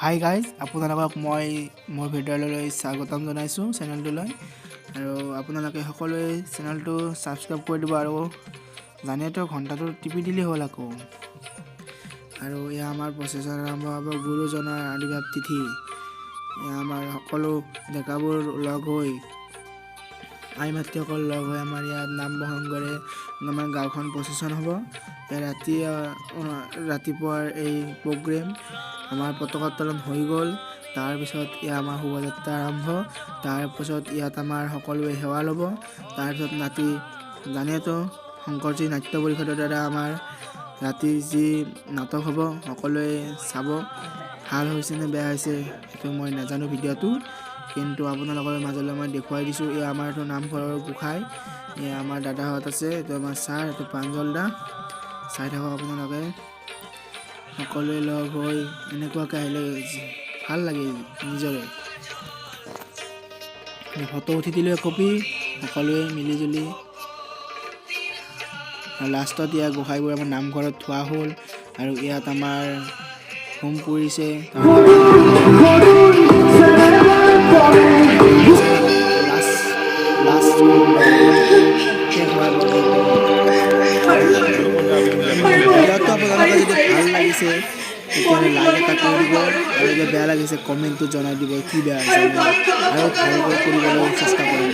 Hi guys, আপোনালোকক মই মোৰ ভিডিঅ'লৈ স্বাগতম জনাইছোঁ চেনেলটোলৈ। আৰু আপোনালোকে সকলোৱে চেনেলটো ছাবস্ক্ৰাইব কৰি দিব আৰু জানেতো ঘণ্টাটো টিপি দিলেই হ'ল আকৌ। আৰু এয়া আমাৰ প্ৰচেছন আৰম্ভ হ'ব গুৰুজনাৰ আৱিৰ্ভাৱ তিথি। এয়া আমাৰ সকলো ডেকাবোৰ লগ হৈ আই মাতৃসকল লগ হৈ আমাৰ ইয়াত নাম প্ৰসংগৰে আমাৰ গাঁওখন প্ৰচেছন হ'ব। ৰাতিপুৱাৰ এই প্ৰগ্ৰেম আমাৰ পতাকা উত্তোলন হৈ গ'ল। তাৰপিছত ইয়াত আমাৰ শোভাযাত্ৰা আৰম্ভ। তাৰপিছত ইয়াত আমাৰ সকলোৱে সেৱা ল'ব। তাৰপিছত ৰাতি জানেতো শংকৰজী নাট্য পৰিষদৰ দ্বাৰা আমাৰ ৰাতি যি নাটক হ'ব সকলোৱে চাব। ভাল হৈছে নে বেয়া হৈছে সেইটো মই নাজানো ভিডিঅ'টো, কিন্তু আপোনালোকৰ মাজলৈ মই দেখুৱাই দিছোঁ। এয়া আমাৰ এইটো নামঘৰৰ গোসাঁই, এয়া আমাৰ দাদাহঁত আছে, এইটো আমাৰ ছাৰ, এইটো প্ৰাঞ্জল দা। চাই থাকক আপোনালোকে সকলোৱে লগ হৈ এনেকুৱাকৈ আহিলে ভাল লাগে নিজৰে। ফটো উঠি দিলোঁ একপি সকলোৱে মিলিজুলি। লাষ্টত ইয়াত গোসাঁইবোৰ আমাৰ নামঘৰত থোৱা হ'ল আৰু ইয়াত আমাৰ হোম পৰিছে। আপোনালোকে যদি ভাল লাগিছে তেতিয়াহ'লে লাইক এটা কৰি দিব, আৰু যদি বেয়া লাগিছে কমেণ্টটো জনাই দিব কি বেয়া হৈছে, আৰু ভালকৈ কৰিবলৈ চেষ্টা কৰিম।